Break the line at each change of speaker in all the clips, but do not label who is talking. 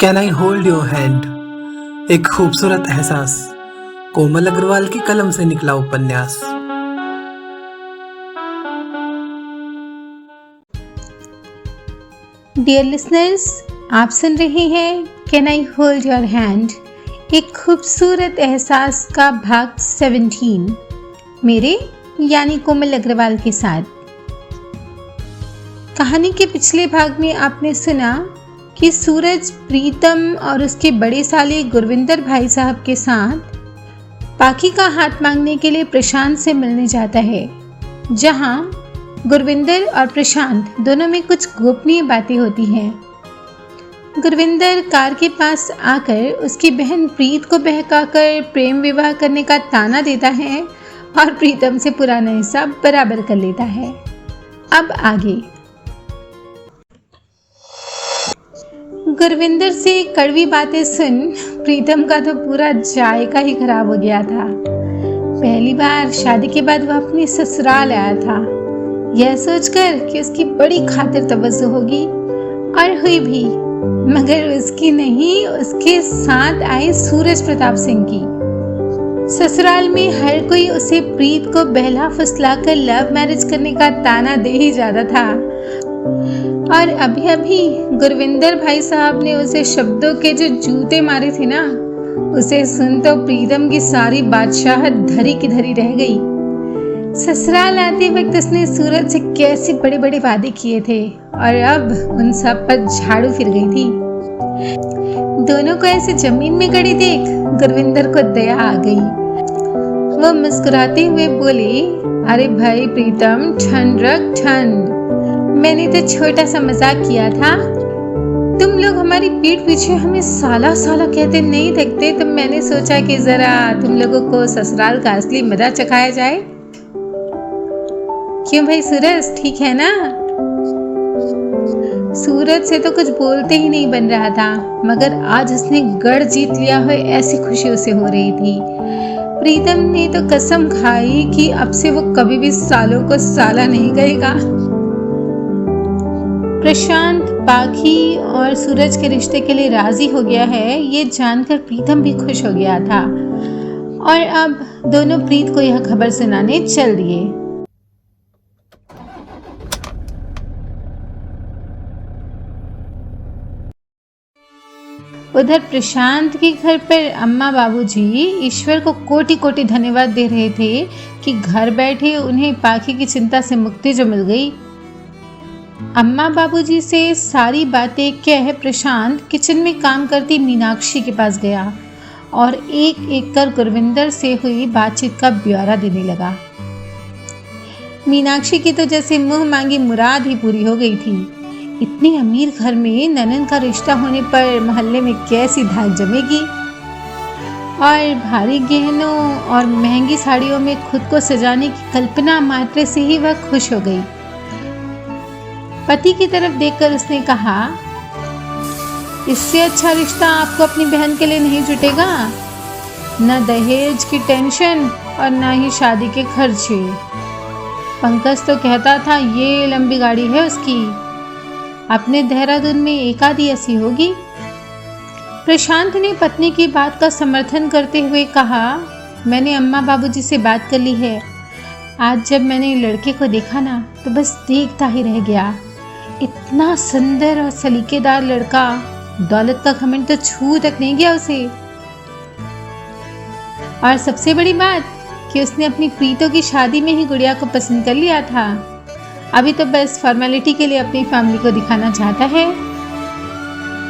Can I hold your hand. एक खूबसूरत एहसास, कोमल अग्रवाल की कलम से निकला उपन्यास।
डियर लिसनर्स, आप सुन रहे हैं can I hold your hand, एक खूबसूरत एहसास का भाग 17 मेरे यानी कोमल अग्रवाल के साथ। कहानी के पिछले भाग में आपने सुना कि सूरज प्रीतम और उसके बड़े साले गुरविंदर भाई साहब के साथ पाखी का हाथ मांगने के लिए प्रशांत से मिलने जाता है, जहां गुरविंदर और प्रशांत दोनों में कुछ गोपनीय बातें होती हैं। गुरविंदर कार के पास आकर उसकी बहन प्रीत को बहकाकर प्रेम विवाह करने का ताना देता है और प्रीतम से पुराना हिसाब बराबर कर लेता है। अब आगे। गुरविंदर से कड़वी बातें सुन प्रीतम का तो पूरा जायका ही खराब हो गया था। पहली बार शादी के बाद वह अपने ससुराल आया था, यह सोचकर कि उसकी बड़ी खातिर तवज्जो होगी, और हुई भी, मगर उसकी नहीं, उसके साथ आए सूरज प्रताप सिंह की। ससुराल में हर कोई उसे प्रीत को बहला फुसलाकर लव मैरिज करने का ताना दे ही जाता था, और अभी अभी गुरविंदर भाई साहब ने उसे शब्दों के जो जूते मारे थे ना, उसे सुन तो प्रीतम की सारी बादशाहत धरी की धरी रह गई। ससुराल आते वक्त उसने सूरज से कैसे बड़े बड़े वादे किए थे, और अब उन सब पर झाड़ू फिर गई थी। दोनों को ऐसे जमीन में गड़ी देख गुरविंदर को दया आ गई। वो मुस्कुराते हुए बोले, अरे भाई प्रीतम, ठंड रख ठंड, मैंने तो छोटा सा मजाक किया था। तुम लोग हमारी पीठ पीछे हमें साला साला कहते नहीं देखते, तो मैंने सोचा कि जरा तुम लोगों को ससुराल का असली मजा चखाया जाए। क्यों भाई सूरज, ठीक है ना? सूरज से तो कुछ बोलते ही नहीं बन रहा था, मगर आज उसने गढ़ जीत लिया हो ऐसी खुशी उसे हो रही थी। प्रीतम ने तो कसम खाई कि अब से वो कभी भी सालों को साला नहीं कहेगा। प्रशांत पाखी और सूरज के रिश्ते के लिए राजी हो गया है, ये जानकर प्रीतम भी खुश हो गया था, और अब दोनों प्रीत को यह खबर सुनाने चल दिए। उधर प्रशांत के घर पर अम्मा बाबूजी ईश्वर को कोटि कोटि धन्यवाद दे रहे थे कि घर बैठे उन्हें पाखी की चिंता से मुक्ति जो मिल गई। अम्मा बाबूजी से सारी बातें कह प्रशांत किचन में काम करती मीनाक्षी के पास गया और एक एक कर गुरविंदर से हुई बातचीत का ब्यौरा देने लगा। मीनाक्षी की तो जैसे मुंह मांगी मुराद ही पूरी हो गई थी। इतने अमीर घर में ननन का रिश्ता होने पर मोहल्ले में कैसी धाक जमेगी, और भारी गहनों और महंगी साड़ियों में खुद को सजाने की कल्पना मात्र से ही वह खुश हो गई। पति की तरफ देखकर उसने कहा, इससे अच्छा रिश्ता आपको अपनी बहन के लिए नहीं जुटेगा। न दहेज की टेंशन और न ही शादी के खर्चे। पंकज तो कहता था ये लंबी गाड़ी है उसकी, अपने देहरादून में एक आधी ऐसी होगी। प्रशांत ने पत्नी की बात का समर्थन करते हुए कहा, मैंने अम्मा बाबूजी से बात कर ली है। आज जब मैंने लड़के को देखा ना, तो बस देखता ही रह गया। इतना सुंदर और सलीकेदार लड़का, दौलत का घमंड तो छू तक नहीं गया उसे। और सबसे बड़ी बात कि उसने अपनी प्रीतों की शादी में ही गुड़िया को पसंद कर लिया था। अभी तो बस फॉर्मेलिटी के लिए अपनी फैमिली को दिखाना चाहता है।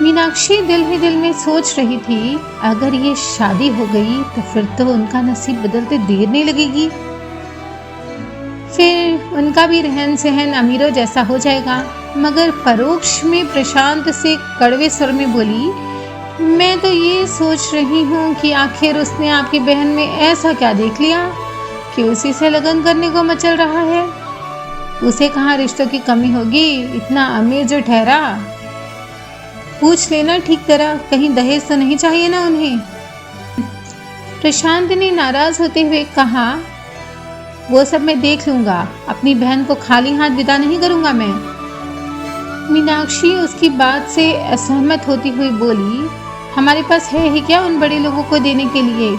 मीनाक्षी दिल ही दिल में सोच रही थी, अगर ये शादी हो गई तो फिर तो उनका नसीब बदलते देर नहीं लगेगी। फिर उनका भी रहन सहन अमीरों जैसा हो जाएगा। मगर परोक्ष में प्रशांत से कड़वे स्वर में बोली, मैं तो ये सोच रही हूँ कि आखिर उसने आपकी बहन में ऐसा क्या देख लिया कि उसी से लगन करने को मचल रहा है। उसे कहाँ रिश्तों की कमी होगी, इतना अमीर जो ठहरा। पूछ लेना ठीक तरह, कहीं दहेज तो नहीं चाहिए ना उन्हें। प्रशांत ने नाराज होते हुए कहा, वो सब मैं देख लूंगा, अपनी बहन को खाली हाथ विदा नहीं करूंगा मैं। मीनाक्षी उसकी बात से असहमत होती हुई बोली, हमारे पास है ही क्या उन बड़े लोगों को देने के लिए।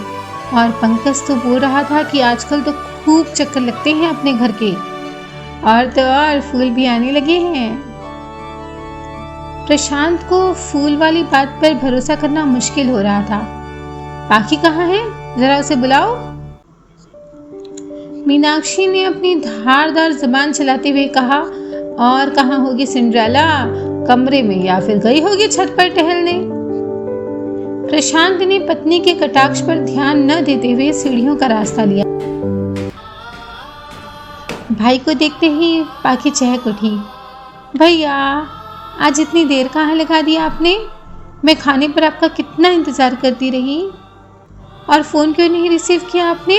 और पंकज तो बोल रहा था कि आजकल तो खूब चक्कर लगते हैं अपने घर के, और तो और फूल भी आने लगे हैं। प्रशांत को फूल वाली बात पर भरोसा करना मुश्किल हो रहा था। पाखी कहाँ है, जरा उसे बुलाओ। मीनाक्षी ने अपनी धारदार जुबान चलाते हुए कहा, और कहाँ होगी सिंड्रेला, कमरे में या फिर गई होगी छत पर टहलने। प्रशांत ने पत्नी के कटाक्ष पर ध्यान न देते हुए सीढ़ियों का रास्ता लिया। भाई को देखते ही पाखी चहक उठी, भैया आज इतनी देर कहाँ लगा दिया आपने? मैं खाने पर आपका कितना इंतजार करती रही, और फोन क्यों नहीं रिसीव किया आपने?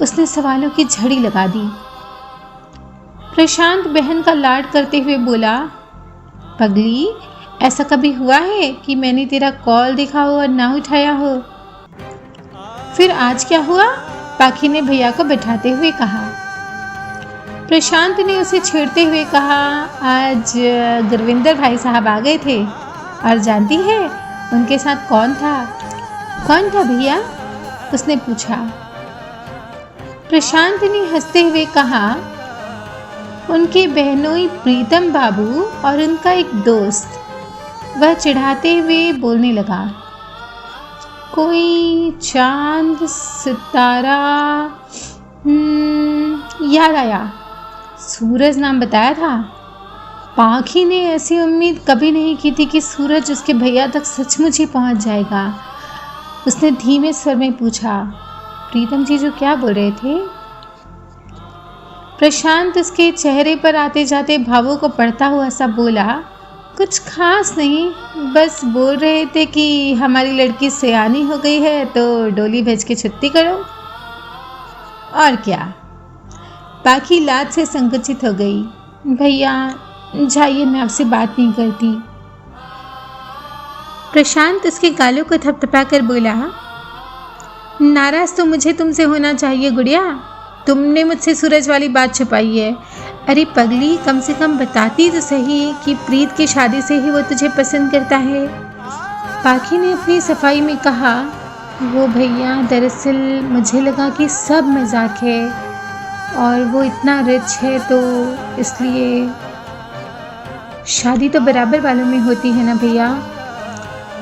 उसने सवालों की झड़ी लगा दी। प्रशांत बहन का लाड करते हुए बोला, पगली ऐसा कभी हुआ है कि मैंने तेरा कॉल देखा हो और ना उठाया हो? फिर आज क्या हुआ? पाखी ने भैया को बैठाते हुए कहा। प्रशांत ने उसे छेड़ते हुए कहा, आज गुरविंदर भाई साहब आ गए थे, और जानती है उनके साथ कौन था? कौन था भैया? उसने पूछा। प्रशांत ने हंसते हुए कहा, उनके बहनोई प्रीतम बाबू और उनका एक दोस्त। वह चिढ़ाते हुए बोलने लगा, कोई चांद सितारा, याद आया, सूरज नाम बताया था। पाखी ने ऐसी उम्मीद कभी नहीं की थी कि सूरज उसके भैया तक सचमुच ही पहुंच जाएगा। उसने धीमे स्वर में पूछा, प्रीतम जी जो क्या बोल रहे थे? प्रशांत उसके चेहरे पर आते जाते भावों को पढ़ता हुआ सा बोला, कुछ खास नहीं, बस बोल रहे थे कि हमारी लड़की सयानी हो गई है तो डोली भेज के छुट्टी करो। और क्या? पाखी लाज से संकुचित हो गई। भैया जाइए, मैं आपसे बात नहीं करती। प्रशांत उसके गालों को थपथपा कर बोला, नाराज तो मुझे तुमसे होना चाहिए गुड़िया, तुमने मुझसे सूरज वाली बात छुपाई है। अरे पगली, कम से कम बताती तो सही कि प्रीत की शादी से ही वो तुझे पसंद करता है। पाखी ने अपनी सफाई में कहा, वो भैया दरअसल मुझे लगा कि सब मजाक है, और वो इतना रिच है तो इसलिए। शादी तो बराबर वालों में होती है ना भैया।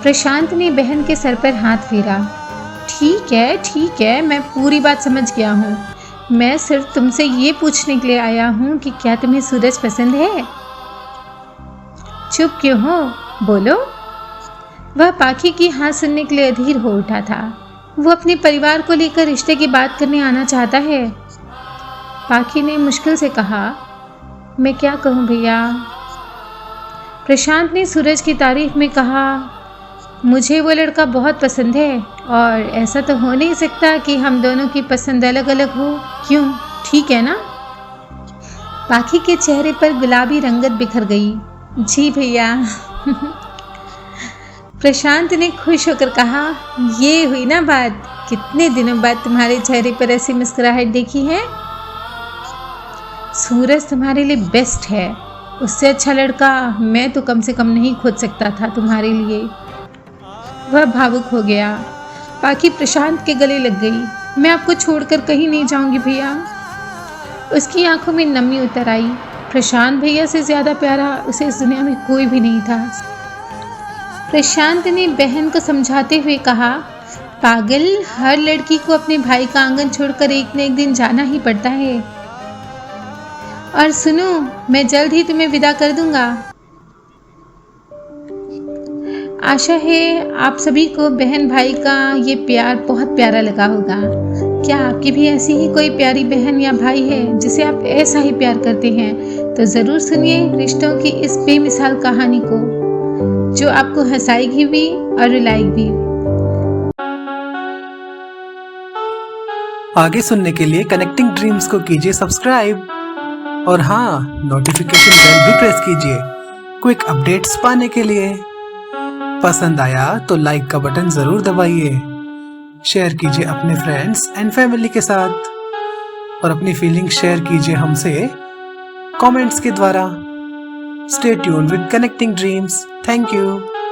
प्रशांत ने बहन के सर पर हाथ फेरा। ठीक है, मैं पूरी बात समझ गया हूँ। मैं सिर्फ तुमसे ये पूछने के लिए आया हूँ कि क्या तुम्हें सूरज पसंद है? चुप क्यों हो, बोलो। वह पाखी की हाँ सुनने के लिए अधीर हो उठा था। वो अपने परिवार को लेकर रिश्ते की बात करने आना चाहता है। पाखी ने मुश्किल से कहा, मैं क्या कहूँ भैया। प्रशांत ने सूरज की तारीफ में कहा, मुझे वो लड़का बहुत पसंद है, और ऐसा तो हो नहीं सकता कि हम दोनों की पसंद अलग अलग हो। क्यों, ठीक है ना? पाखी के चेहरे पर गुलाबी रंगत बिखर गई। जी भैया। प्रशांत ने खुश होकर कहा, ये हुई ना बात। कितने दिनों बाद तुम्हारे चेहरे पर ऐसी मुस्कुराहट देखी है। सूरज तुम्हारे लिए बेस्ट है, उससे अच्छा लड़का मैं तो कम से कम नहीं खोज सकता था तुम्हारे लिए। वह भावुक हो गया। पाखी प्रशांत के गले लग गई। मैं आपको छोड़कर कहीं नहीं जाऊंगी भैया। उसकी आंखों में नमी उतर आई। प्रशांत भैया से ज्यादा प्यारा उसे इस दुनिया में कोई भी नहीं था। प्रशांत ने बहन को समझाते हुए कहा, पागल, हर लड़की को अपने भाई का आंगन छोड़कर एक न एक दिन जाना ही पड़ता है। और सुनो, मैं जल्द ही तुम्हें विदा कर दूंगा। आशा है आप सभी को बहन भाई का ये प्यार बहुत प्यारा लगा होगा। क्या आपकी भी ऐसी ही कोई प्यारी बहन या भाई है जिसे आप ऐसा ही प्यार करते हैं? तो ज़रूर सुनिए रिश्तों की इस बेमिसाल कहानी को, जो आपको हंसाएगी भी और रुलाएगी भी।
आगे सुनने के लिए कनेक्टिंग ड्रीम्स को कीजिए सब्सक्राइब, और हाँ, नोटिफिकेशन बेल भी प्रेस कीजिए क्विक अपडेट्स पाने के लिए। पसंद आया तो लाइक का बटन जरूर दबाइए, शेयर कीजिए अपने फ्रेंड्स एंड फैमिली के साथ, और अपनी फीलिंग्स शेयर कीजिए हमसे कमेंट्स के द्वारा। Stay tuned with Connecting Dreams. Thank you.